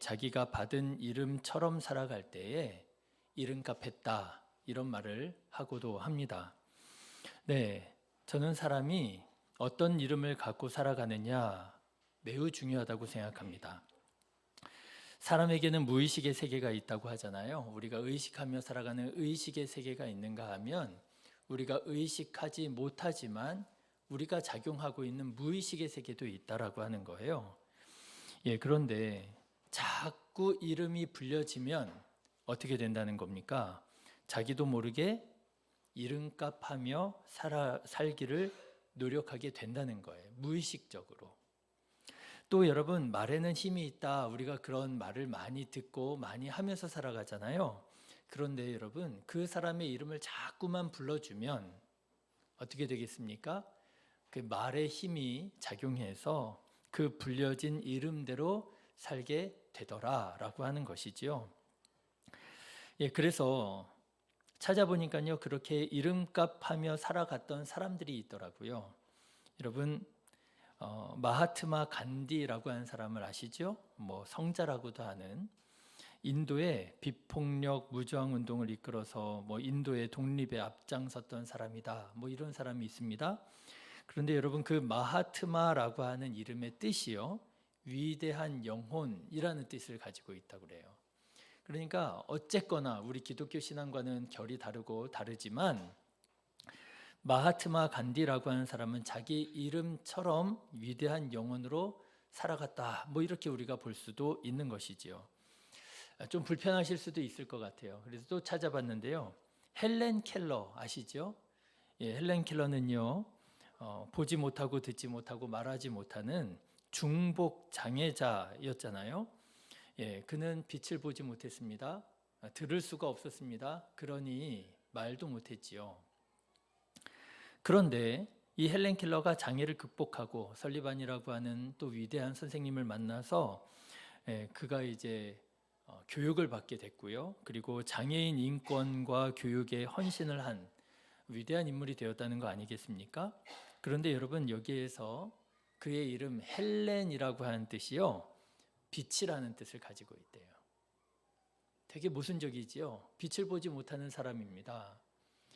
자기가 받은 이름처럼 살아갈 때에 이름값 했다, 이런 말을 하고도 합니다. 네, 저는 사람이 어떤 이름을 갖고 살아가느냐 매우 중요하다고 생각합니다. 사람에게는 무의식의 세계가 있다고 하잖아요. 우리가 의식하며 살아가는 의식의 세계가 있는가 하면 우리가 의식하지 못하지만 우리가 작용하고 있는 무의식의 세계도 있다라고 하는 거예요. 그런데 자꾸 이름이 불려지면 어떻게 된다는 겁니까? 자기도 모르게 이름값하며 살기를 노력하게 된다는 거예요. 무의식적으로. 또 여러분, 말에는 힘이 있다. 우리가 그런 말을 많이 듣고 많이 하면서 살아가잖아요. 그런데 여러분, 그 사람의 이름을 자꾸만 불러주면 어떻게 되겠습니까? 그 말의 힘이 작용해서 그 불려진 이름대로 살게 되더라라고 하는 것이지요. 그래서 찾아보니까요, 그렇게 이름값하며 살아갔던 사람들이 있더라고요. 여러분, 마하트마 간디라고 하는 사람을 아시죠? 성자라고도 하는 인도의 비폭력 무저항 운동을 이끌어서 인도의 독립에 앞장섰던 사람이다. 이런 사람이 있습니다. 그런데 여러분, 그 마하트마라고 하는 이름의 뜻이요, 위대한 영혼이라는 뜻을 가지고 있다고 그래요. 그러니까 어쨌거나 우리 기독교 신앙과는 결이 다르지만 마하트마 간디라고 하는 사람은 자기 이름처럼 위대한 영혼으로 살아갔다. 이렇게 우리가 볼 수도 있는 것이지요. 좀 불편하실 수도 있을 것 같아요. 그래서 또 찾아봤는데요. 헬렌 켈러 아시죠? 헬렌 켈러는요, 보지 못하고 듣지 못하고 말하지 못하는 중복 장애자였잖아요. 그는 빛을 보지 못했습니다. 들을 수가 없었습니다. 그러니 말도 못했지요. 그런데 이 헬렌 켈러가 장애를 극복하고 설리반이라고 하는 또 위대한 선생님을 만나서 그가 이제 교육을 받게 됐고요. 그리고 장애인 인권과 교육에 헌신을 한 위대한 인물이 되었다는 거 아니겠습니까? 그런데 여러분, 여기에서 그의 이름 헬렌이라고 하는 뜻이요, 빛이라는 뜻을 가지고 있대요. 되게 모순적이지요. 빛을 보지 못하는 사람입니다.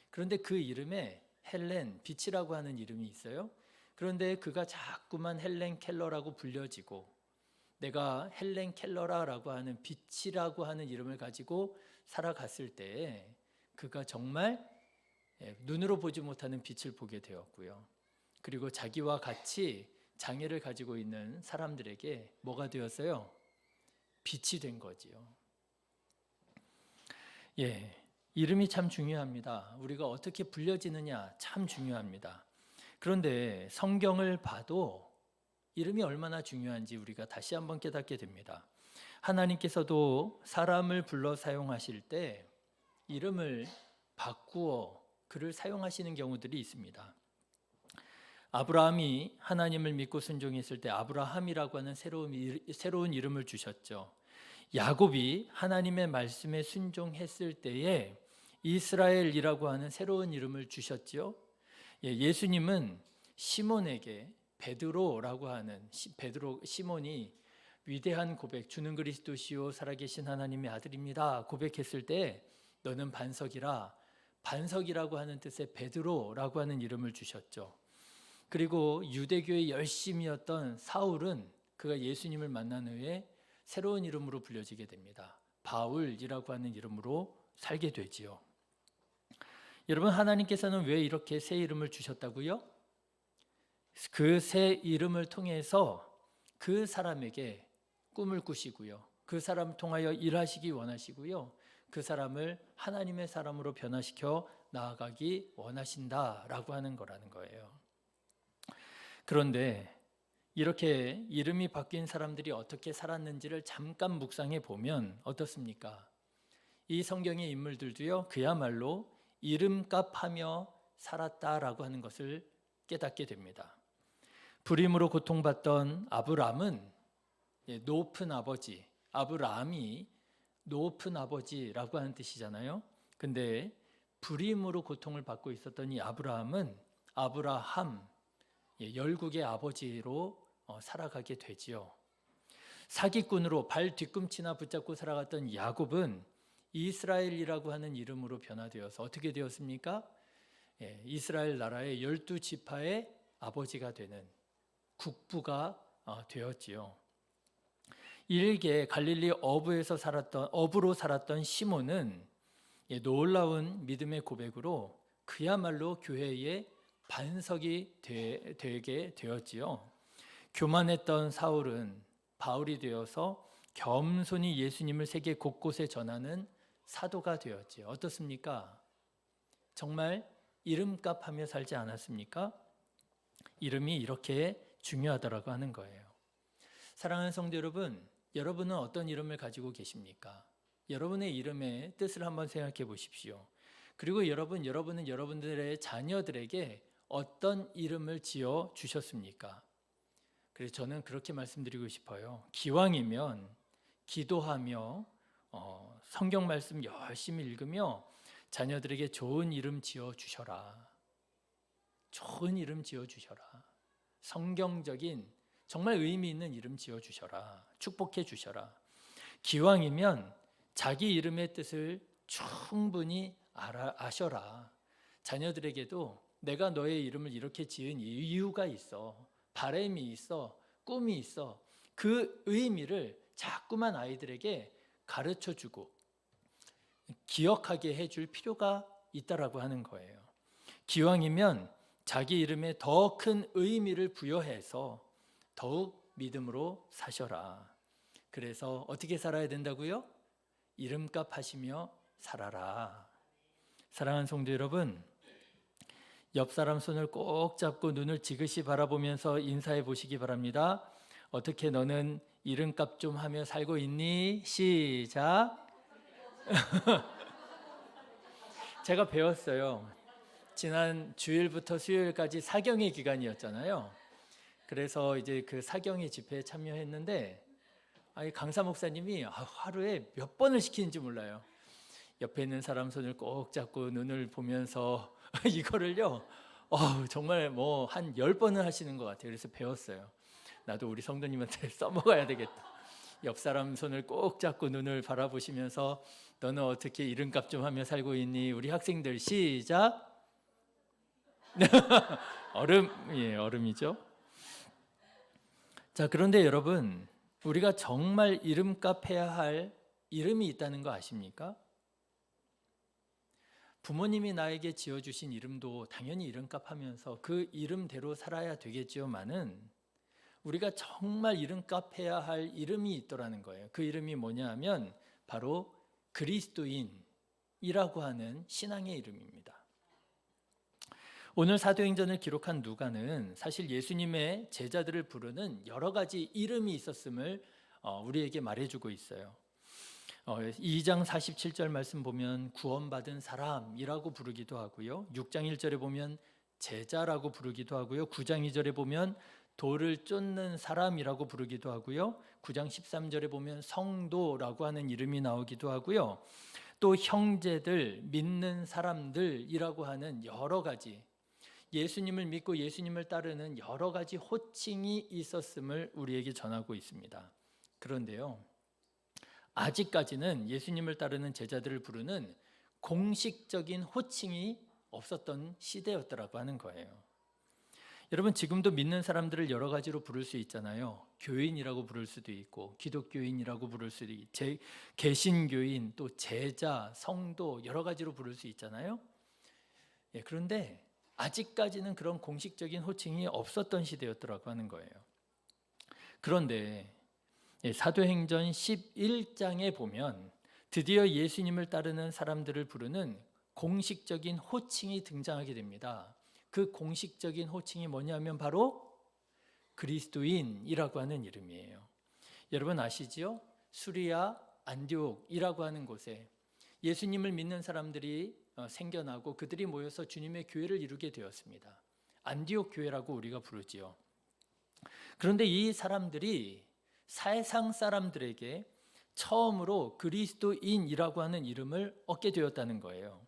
그런데 그 이름에 헬렌, 빛이라고 하는 이름이 있어요. 그런데 그가 자꾸만 헬렌 켈러라고 불려지고 내가 헬렌 켈러라고 하는 빛이라고 하는 이름을 가지고 살아갔을 때 그가 정말 눈으로 보지 못하는 빛을 보게 되었고요. 그리고 자기와 같이 장애를 가지고 있는 사람들에게 뭐가 되었어요? 빛이 된 거지요. 이름이 참 중요합니다. 우리가 어떻게 불려지느냐 참 중요합니다. 그런데 성경을 봐도 이름이 얼마나 중요한지 우리가 다시 한번 깨닫게 됩니다. 하나님께서도 사람을 불러 사용하실 때 이름을 바꾸어 그를 사용하시는 경우들이 있습니다. 아브라함이 하나님을 믿고 순종했을 때 아브라함이라고 하는 새로운 이름을 주셨죠. 야곱이 하나님의 말씀에 순종했을 때에 이스라엘이라고 하는 새로운 이름을 주셨죠. 예수님은 시몬에게 베드로라고 하는 시몬이 위대한 고백, 주는 그리스도시요 살아계신 하나님의 아들입니다 고백했을 때 너는 반석이라고 하는 뜻의 베드로라고 하는 이름을 주셨죠. 그리고 유대교의 열심이었던 사울은 그가 예수님을 만난 후에 새로운 이름으로 불려지게 됩니다. 바울이라고 하는 이름으로 살게 되지요. 여러분, 하나님께서는 왜 이렇게 새 이름을 주셨다고요? 그 새 이름을 통해서 그 사람에게 꿈을 꾸시고요. 그 사람을 통하여 일하시기 원하시고요. 그 사람을 하나님의 사람으로 변화시켜 나아가기 원하신다라고 하는 거라는 거예요. 그런데 이렇게 이름이 바뀐 사람들이 어떻게 살았는지를 잠깐 묵상해 보면 어떻습니까? 이 성경의 인물들도요, 그야말로 이름값하며 살았다라고 하는 것을 깨닫게 됩니다. 불임으로 고통받던 아브람은 높은 아버지, 아브라함이 높은 아버지라고 하는 뜻이잖아요. 근데 불임으로 고통을 받고 있었던 이 아브라함은 아브라함, 열국의 아버지로 살아가게 되지요. 사기꾼으로 발 뒤꿈치나 붙잡고 살아갔던 야곱은 이스라엘이라고 하는 이름으로 변화되어서 어떻게 되었습니까? 이스라엘 나라의 12지파의 아버지가 되는 국부가 되었지요. 일개 갈릴리 어부로 살았던 시몬은 놀라운 믿음의 고백으로 그야말로 교회의 반석이 되게 되었지요. 교만했던 사울은 바울이 되어서 겸손히 예수님을 세계 곳곳에 전하는 사도가 되었지요. 어떻습니까? 정말 이름값하며 살지 않았습니까? 이름이 이렇게 중요하다라고 하는 거예요. 사랑하는 성도 여러분, 여러분은 어떤 이름을 가지고 계십니까? 여러분의 이름의 뜻을 한번 생각해 보십시오. 그리고 여러분은 여러분들의 자녀들에게 어떤 이름을 지어 주셨습니까? 그래서 저는 그렇게 말씀드리고 싶어요. 기왕이면 기도하며 성경 말씀 열심히 읽으며 자녀들에게 좋은 이름 지어 주셔라. 좋은 이름 지어 주셔라. 성경적인 정말 의미 있는 이름 지어 주셔라. 축복해 주셔라. 기왕이면 자기 이름의 뜻을 충분히 아셔라. 자녀들에게도 내가 너의 이름을 이렇게 지은 이유가 있어. 바람이 있어. 꿈이 있어. 그 의미를 자꾸만 아이들에게 가르쳐 주고 기억하게 해줄 필요가 있다라고 하는 거예요. 기왕이면 자기 이름에 더 큰 의미를 부여해서 더욱 믿음으로 사셔라. 그래서 어떻게 살아야 된다고요? 이름값 하시며 살아라. 사랑하는 성도 여러분, 옆 사람 손을 꼭 잡고 눈을 지그시 바라보면서 인사해 보시기 바랍니다. 어떻게 너는 이름값 좀 하며 살고 있니? 시작. 제가 배웠어요. 지난 주일부터 수요일까지 사경의 기간이었잖아요. 그래서 이제 그 사경의 집회에 참여했는데 강사 목사님이 하루에 몇 번을 시키는지 몰라요. 옆에 있는 사람 손을 꼭 잡고 눈을 보면서 이거를요 정말 뭐 한 10번을 하시는 것 같아요. 그래서 배웠어요. 나도 우리 성도님한테 써먹어야 되겠다. 옆 사람 손을 꼭 잡고 눈을 바라보시면서 너는 어떻게 이름값 좀 하며 살고 있니? 우리 학생들 시작. 얼음이죠. 자, 그런데 여러분, 우리가 정말 이름값 해야 할 이름이 있다는 거 아십니까? 부모님이 나에게 지어주신 이름도 당연히 이름값 하면서 그 이름대로 살아야 되겠지만은 우리가 정말 이름값 해야 할 이름이 있더라는 거예요. 그 이름이 뭐냐 하면 바로 그리스도인이라고 하는 신앙의 이름입니다. 오늘 사도행전을 기록한 누가는 사실 예수님의 제자들을 부르는 여러 가지 이름이 있었음을 우리에게 말해주고 있어요. 2장 47절 말씀 보면 구원받은 사람이라고 부르기도 하고요. 6장 1절에 보면 제자라고 부르기도 하고요. 9장 2절에 보면 돌을 쫓는 사람이라고 부르기도 하고요. 9장 13절에 보면 성도라고 하는 이름이 나오기도 하고요. 또 형제들, 믿는 사람들이라고 하는 여러 가지 예수님을 믿고 예수님을 따르는 여러 가지 호칭이 있었음을 우리에게 전하고 있습니다. 그런데요, 아직까지는 예수님을 따르는 제자들을 부르는 공식적인 호칭이 없었던 시대였더라고 하는 거예요. 여러분, 지금도 믿는 사람들을 여러 가지로 부를 수 있잖아요. 교인이라고 부를 수도 있고 기독교인이라고 부를 수도 있고 개신교인, 또 제자, 성도 여러 가지로 부를 수 있잖아요. 그런데 아직까지는 그런 공식적인 호칭이 없었던 시대였더라고 하는 거예요. 그런데 사도행전 11장에 보면 드디어 예수님을 따르는 사람들을 부르는 공식적인 호칭이 등장하게 됩니다. 그 공식적인 호칭이 뭐냐면 바로 그리스도인이라고 하는 이름이에요. 여러분 아시지요? 수리아 안디옥이라고 하는 곳에 예수님을 믿는 사람들이 생겨나고 그들이 모여서 주님의 교회를 이루게 되었습니다. 안디옥 교회라고 우리가 부르지요. 그런데 이 사람들이 세상 사람들에게 처음으로 그리스도인이라고 하는 이름을 얻게 되었다는 거예요.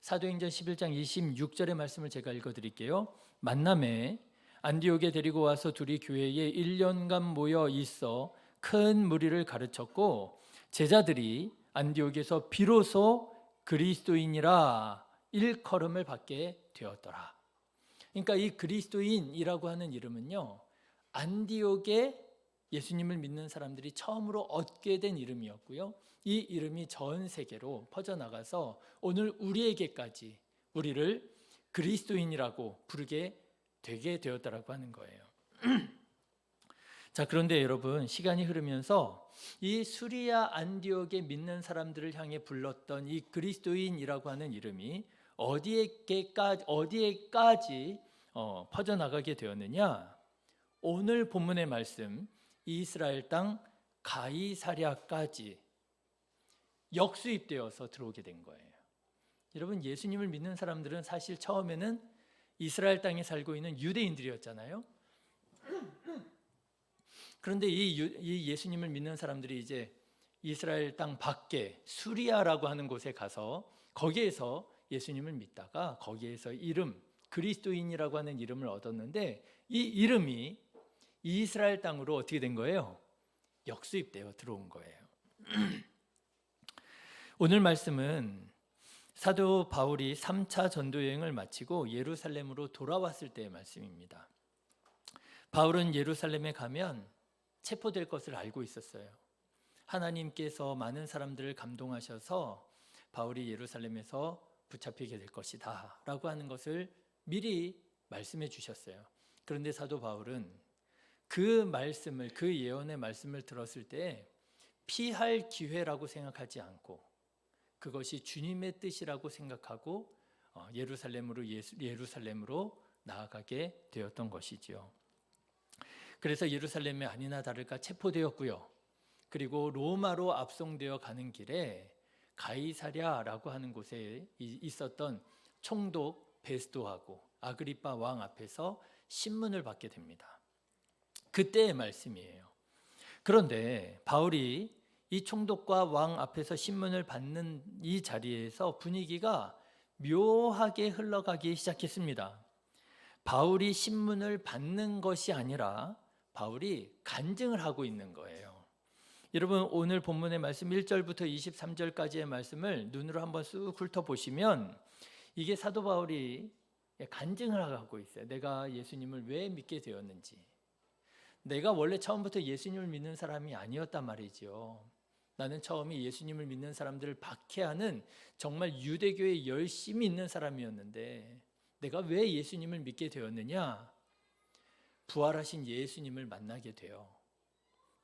사도행전 11장 26절의 말씀을 제가 읽어드릴게요. 만남에 안디옥에 데리고 와서 둘이 교회에 1년간 모여 있어 큰 무리를 가르쳤고 제자들이 안디옥에서 비로소 그리스도인이라 일컬음을 받게 되었더라. 그러니까 이 그리스도인이라고 하는 이름은요, 안디옥에 예수님을 믿는 사람들이 처음으로 얻게 된 이름이었고요. 이 이름이 전 세계로 퍼져나가서 오늘 우리에게까지 우리를 그리스도인이라고 부르게 되게 되었다라고 하는 거예요. 자, 그런데 여러분, 시간이 흐르면서 이 수리아 안디옥에 믿는 사람들을 향해 불렀던 이 그리스도인이라고 하는 이름이 어디에까지 퍼져나가게 되었느냐? 오늘 본문의 말씀, 이스라엘 땅 가이사랴까지 역수입되어서 들어오게 된 거예요. 여러분, 예수님을 믿는 사람들은 사실 처음에는 이스라엘 땅에 살고 있는 유대인들이었잖아요. 그런데 이 예수님을 믿는 사람들이 이제 이스라엘 땅 밖에 수리아라고 하는 곳에 가서 거기에서 예수님을 믿다가 거기에서 이름, 그리스도인이라고 하는 이름을 얻었는데 이 이름이 이스라엘 땅으로 어떻게 된 거예요? 역수입되어 들어온 거예요. 오늘 말씀은 사도 바울이 3차 전도 여행을 마치고 예루살렘으로 돌아왔을 때의 말씀입니다. 바울은 예루살렘에 가면 체포될 것을 알고 있었어요. 하나님께서 많은 사람들을 감동하셔서 바울이 예루살렘에서 붙잡히게 될 것이다 라고 하는 것을 미리 말씀해 주셨어요. 그런데 사도 바울은 그 말씀을, 그 예언의 말씀을 들었을 때 피할 기회라고 생각하지 않고 그것이 주님의 뜻이라고 생각하고 예루살렘으로 나아가게 되었던 것이지요. 그래서 예루살렘에 아니나 다를까 체포되었고요. 그리고 로마로 압송되어 가는 길에 가이사랴라고 하는 곳에 있었던 총독 베스도하고 아그리빠 왕 앞에서 신문을 받게 됩니다. 그때의 말씀이에요. 그런데 바울이 이 총독과 왕 앞에서 신문을 받는 이 자리에서 분위기가 묘하게 흘러가기 시작했습니다. 바울이 신문을 받는 것이 아니라 바울이 간증을 하고 있는 거예요. 여러분, 오늘 본문의 말씀 1절부터 23절까지의 말씀을 눈으로 한번 쑥 훑어보시면 이게 사도 바울이 간증을 하고 있어요. 내가 예수님을 왜 믿게 되었는지. 내가 원래 처음부터 예수님을 믿는 사람이 아니었단 말이죠. 나는 처음에 예수님을 믿는 사람들을 박해하는 정말 유대교에 열심히 있는 사람이었는데 내가 왜 예수님을 믿게 되었느냐? 부활하신 예수님을 만나게 되어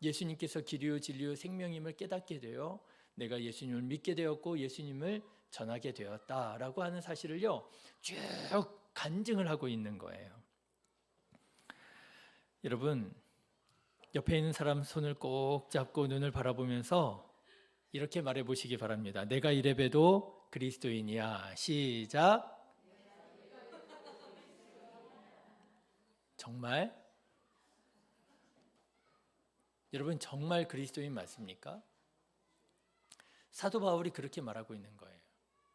예수님께서 길이요 진리요 생명임을 깨닫게 되어 내가 예수님을 믿게 되었고 예수님을 전하게 되었다라고 하는 사실을요 쭉 간증을 하고 있는 거예요. 여러분, 옆에 있는 사람 손을 꼭 잡고 눈을 바라보면서 이렇게 말해 보시기 바랍니다. 내가 이래봬도 그리스도인이야. 시작. 정말? 여러분, 정말 그리스도인 맞습니까? 사도 바울이 그렇게 말하고 있는 거예요.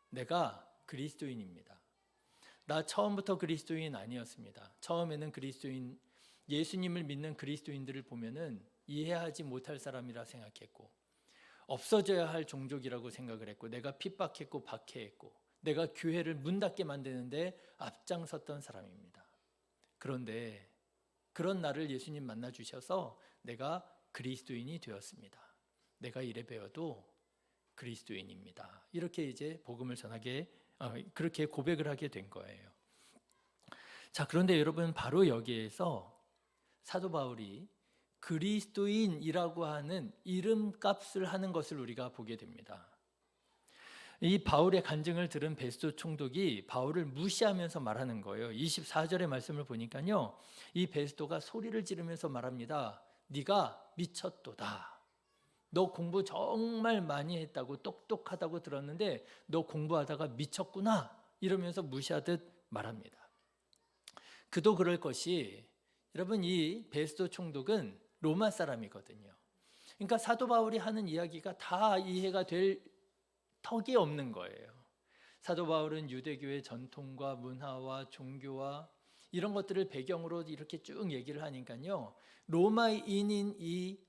내가 그리스도인입니다. 나 처음부터 그리스도인 아니었습니다. 처음에는 예수님을 믿는 그리스도인들을 보면은 이해하지 못할 사람이라 생각했고 없어져야 할 종족이라고 생각을 했고 내가 핍박했고 박해했고 내가 교회를 문 닫게 만드는데 앞장섰던 사람입니다. 그런데 그런 나를 예수님 만나 주셔서 내가 그리스도인이 되었습니다. 내가 이래 배워도 그리스도인입니다. 이렇게 이제 복음을 전하게 그렇게 고백을 하게 된 거예요. 자, 그런데 여러분, 바로 여기에서 사도 바울이 그리스도인이라고 하는 이름값을 하는 것을 우리가 보게 됩니다. 이 바울의 간증을 들은 베스도 총독이 바울을 무시하면서 말하는 거예요. 24절의 말씀을 보니까요, 이 베스도가 소리를 지르면서 말합니다. 네가 미쳤도다. 너 공부 정말 많이 했다고, 똑똑하다고 들었는데 너 공부하다가 미쳤구나, 이러면서 무시하듯 말합니다. 그도 그럴 것이, 여러분, 이 베스도 총독은 로마 사람이거든요. 그러니까 사도 바울이 하는 이야기가 다 이해가 될 턱이 없는 거예요. 사도 바울은 유대교의 전통과 문화와 종교와 이런 것들을 배경으로 이렇게 쭉 얘기를 하니까요, 로마인인 이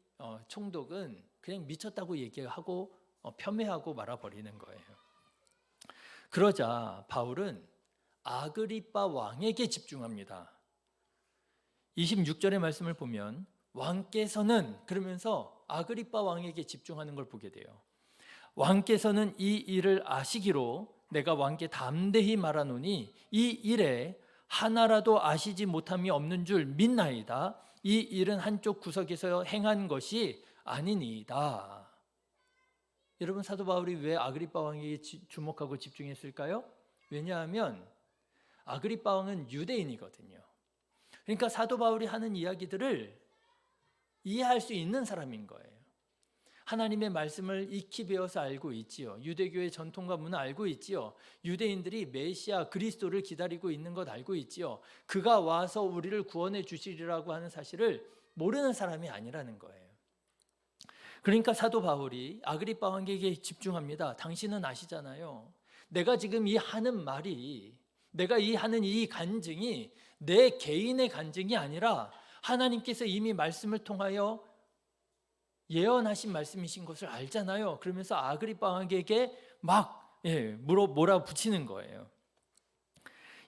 총독은 그냥 미쳤다고 얘기하고 폄훼하고 말아버리는 거예요. 그러자 바울은 아그리빠 왕에게 집중합니다. 26절의 말씀을 보면 왕께서는 그러면서 아그리빠 왕에게 집중하는 걸 보게 돼요. 왕께서는 이 일을 아시기로 내가 왕께 담대히 말하노니 이 일에 하나라도 아시지 못함이 없는 줄 믿나이다. 이 일은 한쪽 구석에서 행한 것이 아니니이다. 여러분, 사도 바울이 왜 아그리빠 왕에게 주목하고 집중했을까요? 왜냐하면 아그리빠 왕은 유대인이거든요. 그러니까 사도 바울이 하는 이야기들을 이해할 수 있는 사람인 거예요. 하나님의 말씀을 익히 배워서 알고 있지요. 유대교의 전통과 문화 알고 있지요. 유대인들이 메시아 그리스도를 기다리고 있는 것 알고 있지요. 그가 와서 우리를 구원해 주시리라고 하는 사실을 모르는 사람이 아니라는 거예요. 그러니까 사도 바울이 아그리빠 왕에게 집중합니다. 당신은 아시잖아요. 내가 지금 이 하는 말이, 내가 하는 이 간증이 내 개인의 간증이 아니라 하나님께서 이미 말씀을 통하여 예언하신 말씀이신 것을 알잖아요. 그러면서 아그리빠 왕에게 막 몰아붙이는 거예요.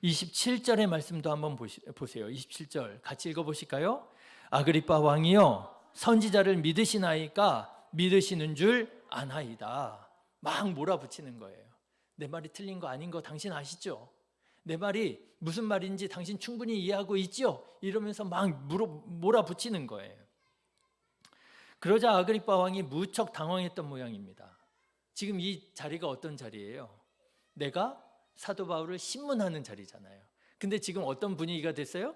27절의 말씀도 한번 보세요. 27절 같이 읽어보실까요? 아그리빠 왕이여 선지자를 믿으시나이까 믿으시는 줄 아나이다. 막 몰아붙이는 거예요. 내 말이 틀린 거 아닌 거 당신 아시죠? 내 말이 무슨 말인지 당신 충분히 이해하고 있죠? 이러면서 막 몰아붙이는 거예요. 그러자 아그리빠 왕이 무척 당황했던 모양입니다. 지금 이 자리가 어떤 자리예요? 내가 사도 바울을 신문하는 자리잖아요. 근데 지금 어떤 분위기가 됐어요?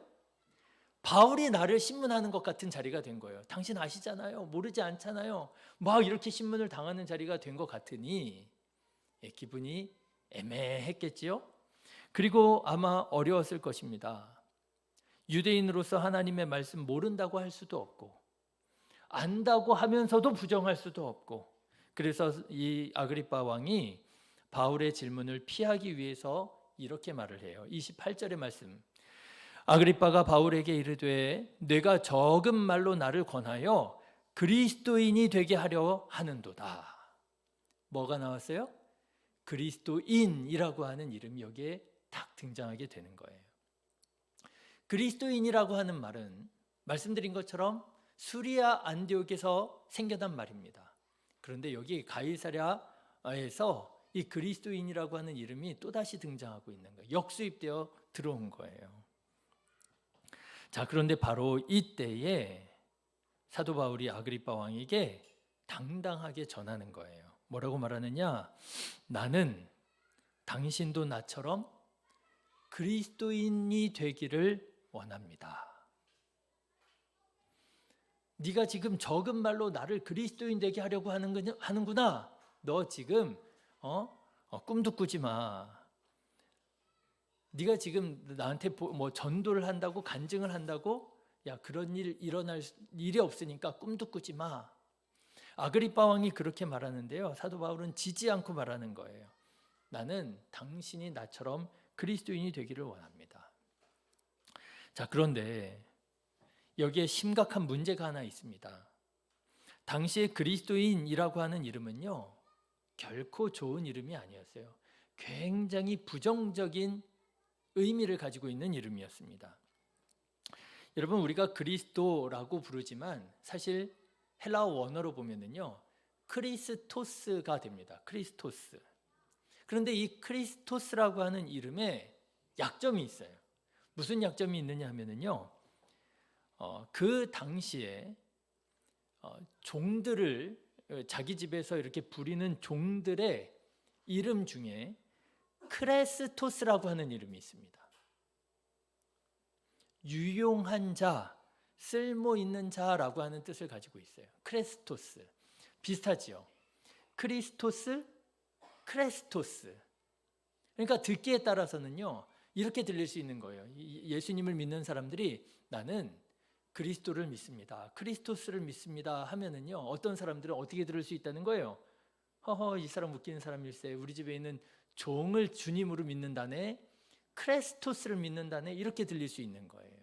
바울이 나를 신문하는 것 같은 자리가 된 거예요. 당신 아시잖아요. 모르지 않잖아요. 막 이렇게 신문을 당하는 자리가 된 것 같으니 기분이 애매했겠지요. 그리고 아마 어려웠을 것입니다. 유대인으로서 하나님의 말씀 모른다고 할 수도 없고 안다고 하면서도 부정할 수도 없고, 그래서 이 아그리빠 왕이 바울의 질문을 피하기 위해서 이렇게 말을 해요. 28절의 말씀. 아그리빠가 바울에게 이르되 내가 적은 말로 나를 권하여 그리스도인이 되게 하려 하는도다. 뭐가 나왔어요? 그리스도인이라고 하는 이름이 여기에 딱 등장하게 되는 거예요. 그리스도인이라고 하는 말은 말씀드린 것처럼 수리아 안디옥에서 생겨난 말입니다. 그런데 여기 가이사랴에서 이 그리스도인이라고 하는 이름이 또다시 등장하고 있는 거예요. 역수입되어 들어온 거예요. 자, 그런데 바로 이때에 사도 바울이 아그리빠 왕에게 당당하게 전하는 거예요. 뭐라고 말하느냐? 나는 당신도 나처럼 그리스도인이 되기를 원합니다. 네가 지금 적은 말로 나를 그리스도인 되게 하려고 하는구나. 너 지금 꿈도 꾸지 마. 네가 지금 나한테 뭐 전도를 한다고 간증을 한다고 야 그런 일 일어날 일이 없으니까 꿈도 꾸지 마. 아그리빠 왕이 그렇게 말하는데요. 사도 바울은 지지 않고 말하는 거예요. 나는 당신이 나처럼 그리스도인이 되기를 원합니다. 자, 그런데 여기에 심각한 문제가 하나 있습니다. 당시에 그리스도인이라고 하는 이름은요, 결코 좋은 이름이 아니었어요. 굉장히 부정적인 의미를 가지고 있는 이름이었습니다. 여러분, 우리가 그리스도라고 부르지만 사실 헬라어 원어로 보면은요, 크리스토스가 됩니다. 크리스토스. 그런데 이 크리스토스라고 하는 이름에 약점이 있어요. 무슨 약점이 있느냐 하면은요, 그 당시에 종들을 자기 집에서 이렇게 부리는 종들의 이름 중에 크레스토스라고 하는 이름이 있습니다. 유용한 자, 쓸모 있는 자라고 하는 뜻을 가지고 있어요. 크레스토스. 비슷하지요? 크리스토스, 크레스토스. 그러니까 듣기에 따라서는요, 이렇게 들릴 수 있는 거예요. 예수님을 믿는 사람들이 나는 그리스도를 믿습니다, 크리스토스를 믿습니다 하면은요, 어떤 사람들은 어떻게 들을 수 있다는 거예요? 허허, 이 사람 웃기는 사람일세. 우리 집에 있는 종을 주님으로 믿는다네, 크레스토스를 믿는다네, 이렇게 들릴 수 있는 거예요.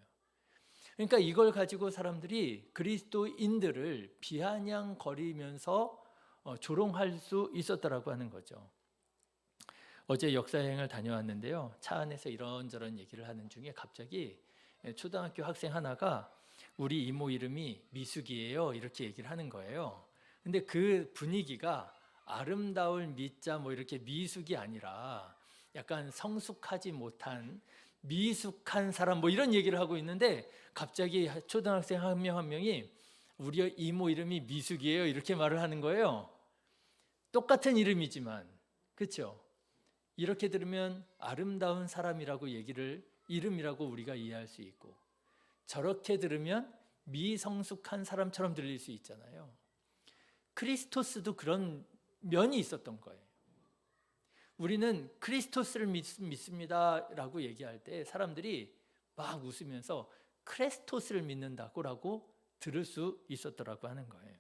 그러니까 이걸 가지고 사람들이 그리스도인들을 비아냥거리면서 조롱할 수 있었더라고 하는 거죠. 어제 역사여행을 다녀왔는데요. 차 안에서 이런저런 얘기를 하는 중에 갑자기 초등학교 학생 하나가 우리 이모 이름이 미숙이에요, 이렇게 얘기를 하는 거예요. 근데 그 분위기가 아름다울 미자 뭐 이렇게 미숙이 아니라 약간 성숙하지 못한 미숙한 사람 뭐 이런 얘기를 하고 있는데, 갑자기 초등학생 한 명 한 명이 우리 이모 이름이 미숙이에요, 이렇게 말을 하는 거예요. 똑같은 이름이지만, 그렇죠? 이렇게 들으면 아름다운 사람이라고 이름이라고 우리가 이해할 수 있고, 저렇게 들으면 미성숙한 사람처럼 들릴 수 있잖아요. 크리스토스도 그런 면이 있었던 거예요. 우리는 크리스토스를 믿습니다라고 얘기할 때 사람들이 막 웃으면서 크레스토스를 믿는다고라고 들을 수 있었더라고 하는 거예요.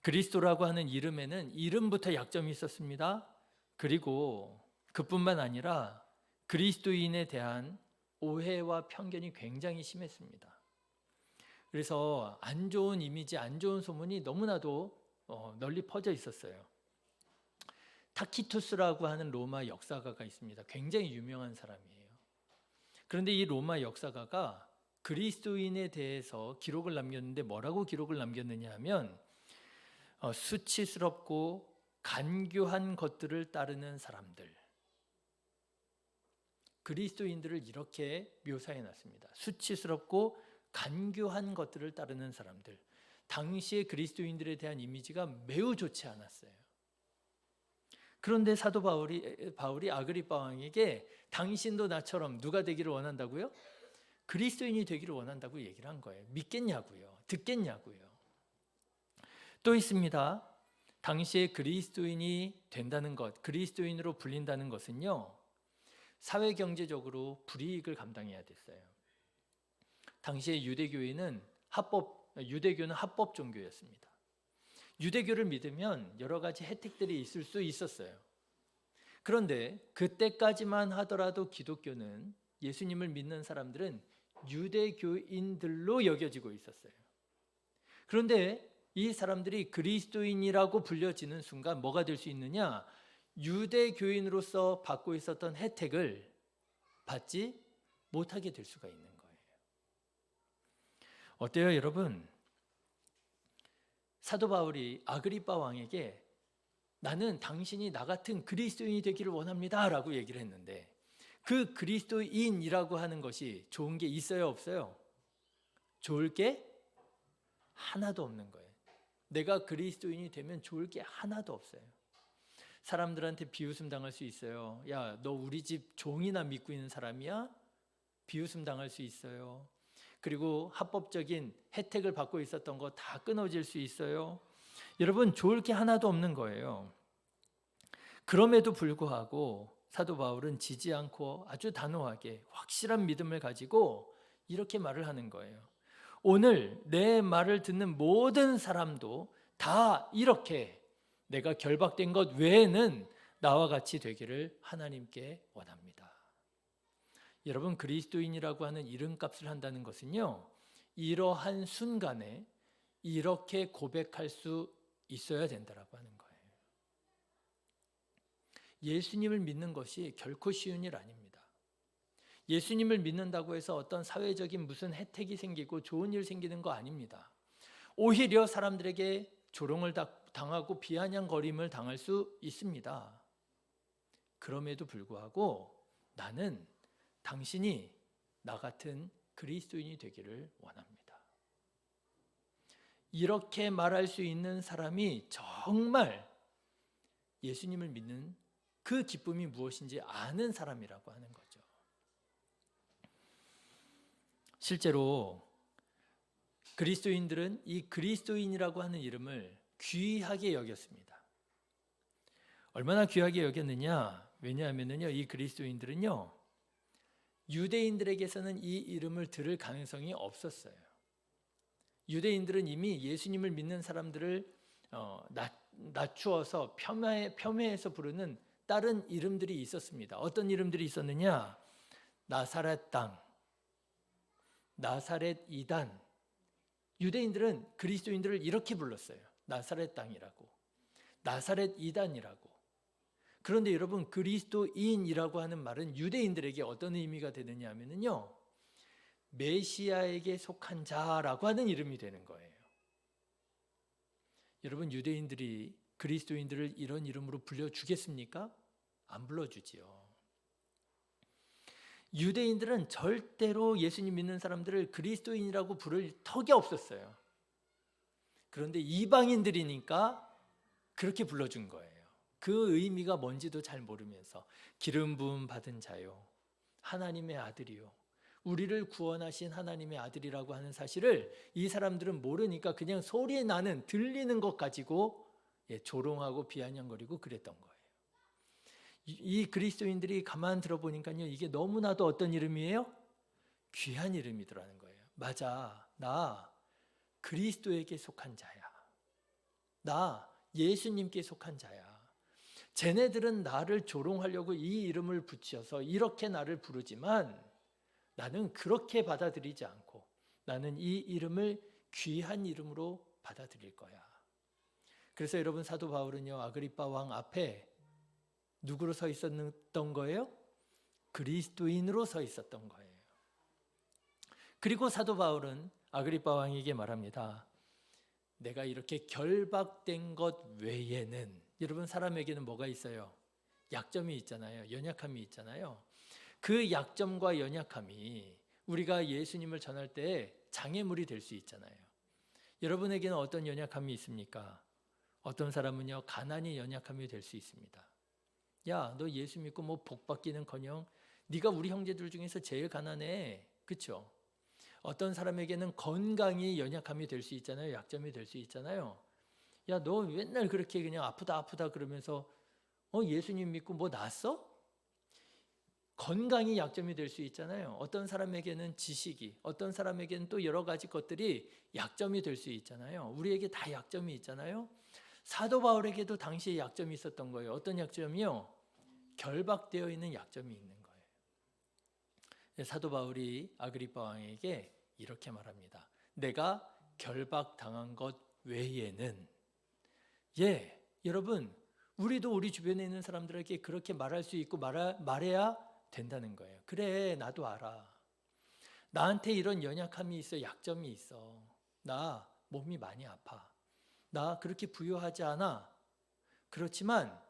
그리스도라고 하는 이름에는 이름부터 약점이 있었습니다. 그리고 그뿐만 아니라 그리스도인에 대한 오해와 편견이 굉장히 심했습니다. 그래서 안 좋은 이미지, 안 좋은 소문이 너무나도 널리 퍼져 있었어요. 타키투스라고 하는 로마 역사가가 있습니다. 굉장히 유명한 사람이에요. 그런데 이 로마 역사가가 그리스도인에 대해서 기록을 남겼는데 뭐라고 기록을 남겼느냐 하면 수치스럽고 간교한 것들을 따르는 사람들, 그리스도인들을 이렇게 묘사해 놨습니다. 수치스럽고 간교한 것들을 따르는 사람들. 당시의 그리스도인들에 대한 이미지가 매우 좋지 않았어요. 그런데 사도 바울이 아그리빠 왕에게 당신도 나처럼 누가 되기를 원한다고요? 그리스도인이 되기를 원한다고 얘기를 한 거예요. 믿겠냐고요? 듣겠냐고요? 또 있습니다. 당시에 그리스도인이 된다는 것, 그리스도인으로 불린다는 것은요, 사회 경제적으로 불이익을 감당해야 됐어요. 당시에 유대교는 합법 종교였습니다. 유대교를 믿으면 여러 가지 혜택들이 있을 수 있었어요. 그런데 그때까지만 하더라도 기독교는, 예수님을 믿는 사람들은 유대교인들로 여겨지고 있었어요. 그런데 이 사람들이 그리스도인이라고 불려지는 순간 뭐가 될 수 있느냐? 유대교인으로서 받고 있었던 혜택을 받지 못하게 될 수가 있는 거예요. 어때요, 여러분? 사도 바울이 아그리빠 왕에게 나는 당신이 나 같은 그리스도인이 되기를 원합니다 라고 얘기를 했는데, 그 그리스도인이라고 하는 것이 좋은 게 있어요, 없어요? 좋을 게 하나도 없는 거예요. 내가 그리스도인이 되면 좋을 게 하나도 없어요. 사람들한테 비웃음 당할 수 있어요. 야, 너 우리 집 종이나 믿고 있는 사람이야? 비웃음 당할 수 있어요. 그리고 합법적인 혜택을 받고 있었던 거 다 끊어질 수 있어요. 여러분, 좋을 게 하나도 없는 거예요. 그럼에도 불구하고 사도 바울은 지지 않고 아주 단호하게 확실한 믿음을 가지고 이렇게 말을 하는 거예요. 오늘 내 말을 듣는 모든 사람도 다 이렇게 내가 결박된 것 외에는 나와 같이 되기를 하나님께 원합니다. 여러분, 그리스도인이라고 하는 이름값을 한다는 것은요, 이러한 순간에 이렇게 고백할 수 있어야 된다라고 하는 거예요. 예수님을 믿는 것이 결코 쉬운 일 아닙니다. 예수님을 믿는다고 해서 어떤 사회적인 무슨 혜택이 생기고 좋은 일 생기는 거 아닙니다. 오히려 사람들에게 조롱을 당하고 비아냥거림을 당할 수 있습니다. 그럼에도 불구하고 나는 당신이 나 같은 그리스도인이 되기를 원합니다. 이렇게 말할 수 있는 사람이 정말 예수님을 믿는 그 기쁨이 무엇인지 아는 사람이라고 하는 거죠. 실제로 그리스도인들은 이 그리스도인이라고 하는 이름을 귀하게 여겼습니다. 얼마나 귀하게 여겼느냐? 왜냐하면요, 이 그리스도인들은요, 유대인들에게서는 이 이름을 들을 가능성이 없었어요. 유대인들은 이미 예수님을 믿는 사람들을 낮추어서 폄훼해서 부르는 다른 이름들이 있었습니다. 어떤 이름들이 있었느냐? 나사렛 땅, 나사렛 이단. 유대인들은 그리스도인들을 이렇게 불렀어요. 나사렛 땅이라고, 나사렛 이단이라고. 그런데 여러분, 그리스도인이라고 하는 말은 유대인들에게 어떤 의미가 되느냐 하면요, 메시아에게 속한 자라고 하는 이름이 되는 거예요. 여러분, 유대인들이 그리스도인들을 이런 이름으로 불러주겠습니까? 안 불러주지요. 유대인들은 절대로 예수님 믿는 사람들을 그리스도인이라고 부를 턱이 없었어요. 그런데 이방인들이니까 그렇게 불러준 거예요. 그 의미가 뭔지도 잘 모르면서 기름 부음 받은 자요, 하나님의 아들이요, 우리를 구원하신 하나님의 아들이라고 하는 사실을 이 사람들은 모르니까 그냥 소리 나는, 들리는 것 가지고 조롱하고 비아냥거리고 그랬던 거예요. 이 그리스도인들이 가만 들어보니까요, 이게 너무나도 어떤 이름이에요? 귀한 이름이더라는 거예요. 맞아, 나 그리스도에게 속한 자야. 나 예수님께 속한 자야. 쟤네들은 나를 조롱하려고 이 이름을 붙여서 이렇게 나를 부르지만 나는 그렇게 받아들이지 않고 나는 이 이름을 귀한 이름으로 받아들일 거야. 그래서 여러분, 사도 바울은요, 아그리빠 왕 앞에 누구로 서 있었던 거예요? 그리스도인으로 서 있었던 거예요. 그리고 사도 바울은 아그리빠 왕에게 말합니다. 내가 이렇게 결박된 것 외에는, 여러분, 사람에게는 뭐가 있어요? 약점이 있잖아요. 연약함이 있잖아요. 그 약점과 연약함이 우리가 예수님을 전할 때 장애물이 될 수 있잖아요. 여러분에게는 어떤 연약함이 있습니까? 어떤 사람은요, 가난이 연약함이 될 수 있습니다. 야, 너 예수 믿고 뭐 복 받기는커녕 네가 우리 형제들 중에서 제일 가난해. 그렇죠? 어떤 사람에게는 건강이 연약함이 될 수 있잖아요. 약점이 될 수 있잖아요. 야, 너 맨날 그렇게 그냥 아프다 그러면서 예수님 믿고 뭐 낫어? 건강이 약점이 될 수 있잖아요. 어떤 사람에게는 지식이, 어떤 사람에게는 또 여러 가지 것들이 약점이 될 수 있잖아요. 우리에게 다 약점이 있잖아요. 사도 바울에게도 당시에 약점이 있었던 거예요. 어떤 약점이요? 결박되어 있는 약점이 있는 거예요. 사도 바울이 아그리빠 왕에게 이렇게 말합니다. 내가 결박당한 것 외에는, 여러분, 우리도 우리 주변에 있는 사람들에게 그렇게 말할 수 있고 말해야 된다는 거예요. 그래, 나도 알아. 나한테 이런 연약함이 있어, 약점이 있어. 나 몸이 많이 아파. 나 그렇게 부유하지 않아. 그렇지만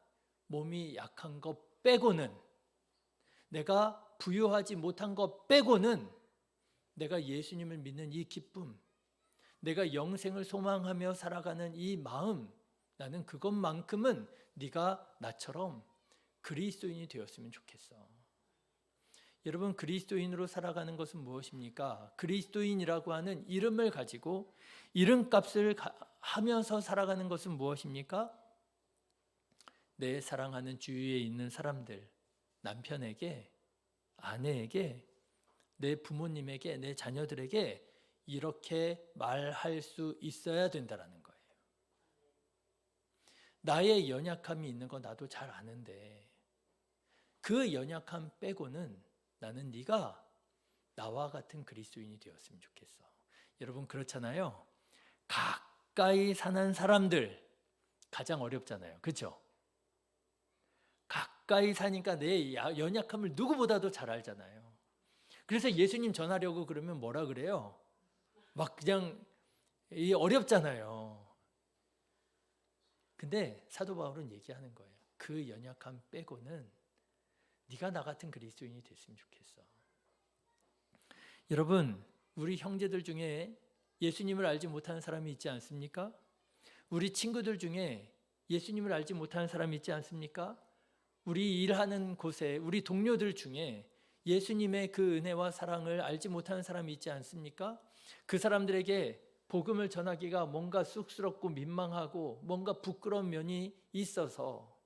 몸이 약한 것 빼고는, 내가 부유하지 못한 것 빼고는 내가 예수님을 믿는 이 기쁨, 내가 영생을 소망하며 살아가는 이 마음, 나는 그것만큼은 네가 나처럼 그리스도인이 되었으면 좋겠어. 여러분, 그리스도인으로 살아가는 것은 무엇입니까? 그리스도인이라고 하는 이름을 가지고 이름값을 하면서 살아가는 것은 무엇입니까? 내 사랑하는 주위에 있는 사람들, 남편에게, 아내에게, 내 부모님에게, 내 자녀들에게 이렇게 말할 수 있어야 된다는 거예요. 나의 연약함이 있는 거 나도 잘 아는데 그 연약함 빼고는 나는 네가 나와 같은 그리스도인이 되었으면 좋겠어. 여러분, 그렇잖아요. 가까이 사는 사람들 가장 어렵잖아요. 그렇죠? 가까이 사니까 내 연약함을 누구보다도 잘 알잖아요. 그래서 예수님 전하려고 그러면 뭐라 그래요? 막 그냥 어렵잖아요. 근데 사도 바울은 얘기하는 거예요. 그 연약함 빼고는 네가 나 같은 그리스도인이 됐으면 좋겠어. 여러분, 우리 형제들 중에 예수님을 알지 못하는 사람이 있지 않습니까? 우리 친구들 중에 예수님을 알지 못하는 사람이 있지 않습니까? 우리 일하는 곳에 우리 동료들 중에 예수님의 그 은혜와 사랑을 알지 못하는 사람이 있지 않습니까? 그 사람들에게 복음을 전하기가 뭔가 쑥스럽고 민망하고 뭔가 부끄러운 면이 있어서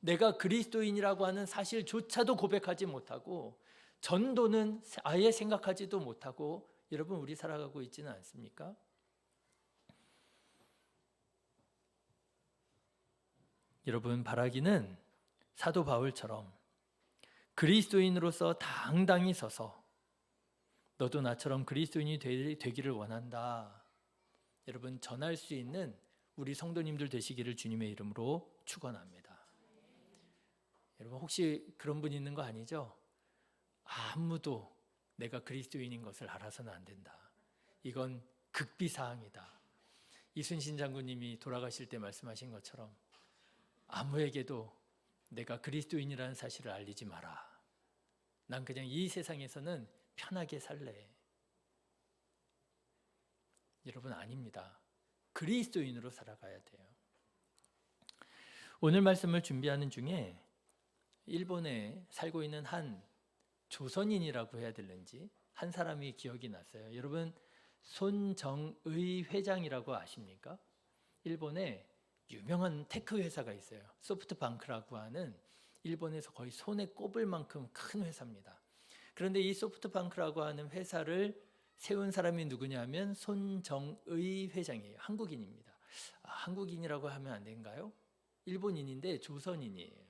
내가 그리스도인이라고 하는 사실조차도 고백하지 못하고 전도는 아예 생각하지도 못하고 여러분, 우리 살아가고 있지는 않습니까? 여러분, 바라기는 사도 바울처럼 그리스도인으로서 당당히 서서 너도 나처럼 그리스도인이 되기를 원한다. 여러분, 전할 수 있는 우리 성도님들 되시기를 주님의 이름으로 축원합니다. 여러분, 혹시 그런 분 있는 거 아니죠? 아무도 내가 그리스도인인 것을 알아서는 안 된다. 이건 극비사항이다. 이순신 장군님이 돌아가실 때 말씀하신 것처럼 아무에게도 내가 그리스도인이라는 사실을 알리지 마라. 난 그냥 이 세상에서는 편하게 살래. 여러분, 아닙니다. 그리스도인으로 살아가야 돼요. 오늘 말씀을 준비하는 중에 일본에 살고 있는 한 조선인이라고 해야 되는지 한 사람이 기억이 났어요. 여러분, 손정의 회장이라고 아십니까? 일본에 유명한 테크 회사가 있어요. 소프트뱅크라고 하는 일본에서 거의 손에 꼽을 만큼 큰 회사입니다. 그런데 이 소프트뱅크라고 하는 회사를 세운 사람이 누구냐면 손정의 회장이에요. 한국인입니다. 한국인이라고 하면 안 된가요? 일본인인데 조선인이에요.